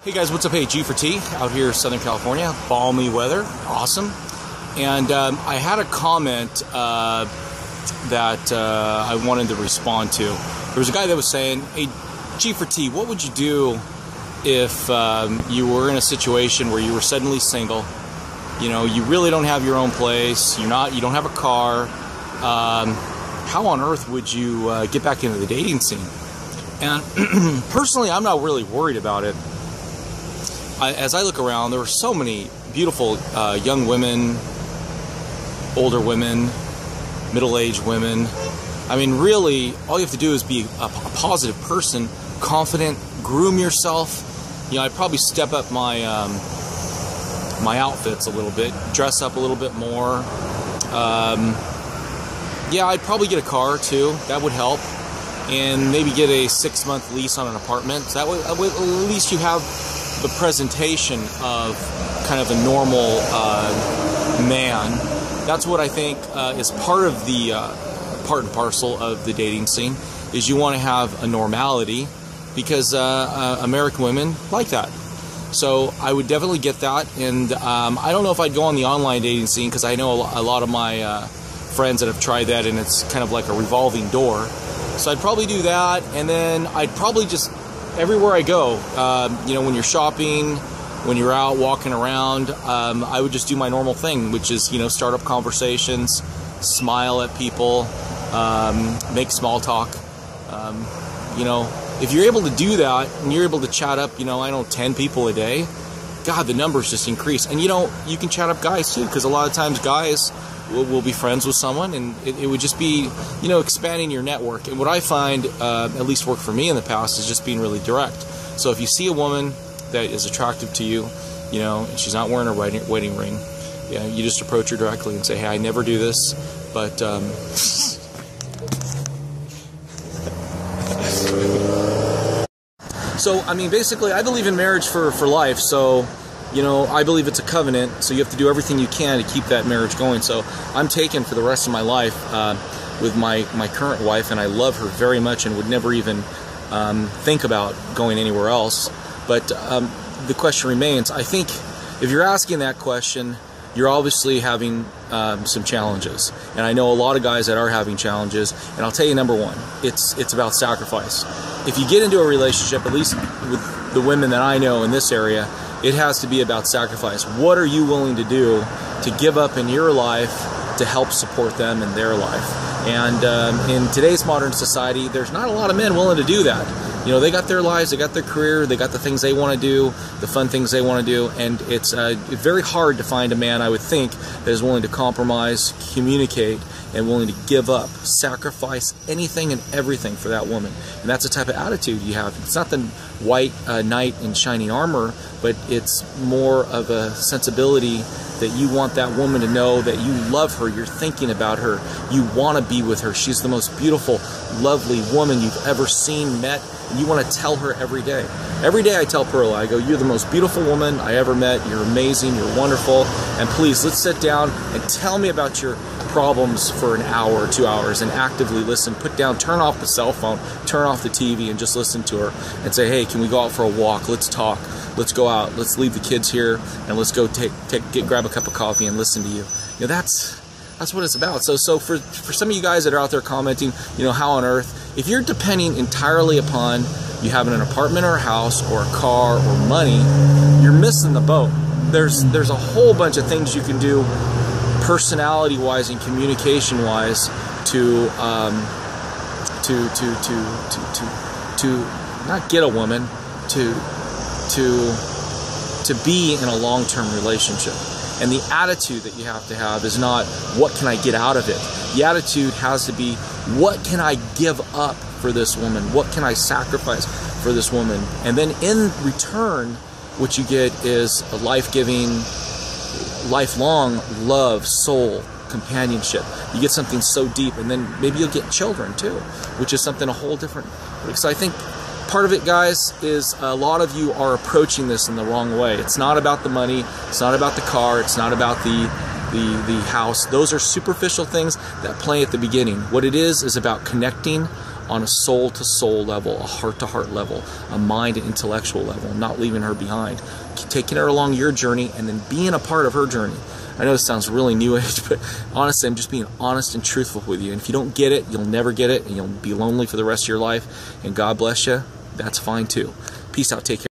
Hey guys, what's up? Hey, G4T out here, Southern California, balmy weather, awesome. And I had a comment that I wanted to respond to. There was a guy that was saying, hey, G4T, what would you do if you were in a situation where you were suddenly single? You know, you really don't have your own place, you don't have a car. How on earth would you get back into the dating scene? And personally, I'm not really worried about it. As I look around, there are so many beautiful young women, older women, middle-aged women. I mean, really, all you have to do is be a positive person, confident, groom yourself. You know, I'd probably step up my my outfits a little bit, dress up a little bit more. Yeah, I'd probably get a car too. That would help, and maybe get a 6-month lease on an apartment. So that way, at least you have the presentation of kind of a normal man. That's what I think is part of the part and parcel of the dating scene, is you want to have a normality, because American women like that. So I would definitely get that. And I don't know if I'd go on the online dating scene, because I know a lot of my friends that have tried that, and it's kind of like a revolving door. So I'd probably do that, and then I'd probably just, everywhere I go, you know, when you're shopping, when you're out walking around, I would just do my normal thing, which is, you know, start up conversations, smile at people, make small talk. You know, if you're able to do that and you're able to chat up, you know, I know 10 people a day, God, the numbers just increase. And you know, you can chat up guys too, because a lot of times guys will be friends with someone, and it would just be, you know, expanding your network. And what I find, at least worked for me in the past, is just being really direct. So if you see a woman that is attractive to you, you know, and she's not wearing a wedding ring, you know, you just approach her directly and say, hey, I never do this, but so I mean, basically, I believe in marriage for life. So, you know, I believe it's a covenant, so you have to do everything you can to keep that marriage going. So I'm taken for the rest of my life with my current wife, and I love her very much and would never even think about going anywhere else. But the question remains, I think if you're asking that question, you're obviously having some challenges. And I know a lot of guys that are having challenges, and I'll tell you, number one, it's about sacrifice. If you get into a relationship, at least with the women that I know in this area, it has to be about sacrifice. What are you willing to do to give up in your life to help support them in their life? And in today's modern society, there's not a lot of men willing to do that. You know, they got their lives, they got their career, they got the things they want to do, the fun things they want to do, and it's very hard to find a man, I would think, that is willing to compromise, communicate, and willing to give up, sacrifice anything and everything for that woman. And that's the type of attitude you have. It's not the white knight in shining armor, but it's more of a sensibility that you want that woman to know that you love her, you're thinking about her, you want to be with her. She's the most beautiful, lovely woman you've ever seen, met, and you want to tell her every day. Every day I tell Pearl, I go, you're the most beautiful woman I ever met, you're amazing, you're wonderful, and please, let's sit down and tell me about your problems for an hour or 2 hours, and actively listen. Put down, turn off the cell phone, turn off the TV, and just listen to her and say, hey, can we go out for a walk? Let's talk. Let's go out. Let's leave the kids here and let's go grab a cup of coffee and listen to you. You know, that's what it's about. So for some of you guys that are out there commenting, you know, how on earth, if you're depending entirely upon you having an apartment or a house or a car or money, you're missing the boat. There's a whole bunch of things you can do personality-wise and communication-wise to not get a woman, to be in a long-term relationship. And the attitude that you have to have is not, what can I get out of it? The attitude has to be, what can I give up for this woman? What can I sacrifice for this woman? And then in return, what you get is a life-giving, lifelong love, soul, companionship. You get something so deep, and then maybe you'll get children too, which is something a whole different. So I think part of it, guys, is a lot of you are approaching this in the wrong way. It's not about the money, it's not about the car, it's not about the house. Those are superficial things that play at the beginning. What it is about connecting on a soul-to-soul level, a heart-to-heart level, a mind and intellectual level, not leaving her behind, taking her along your journey, and then being a part of her journey. I know this sounds really new age, but honestly, I'm just being honest and truthful with you. And if you don't get it, you'll never get it, and you'll be lonely for the rest of your life. And God bless you. That's fine too. Peace out. Take care.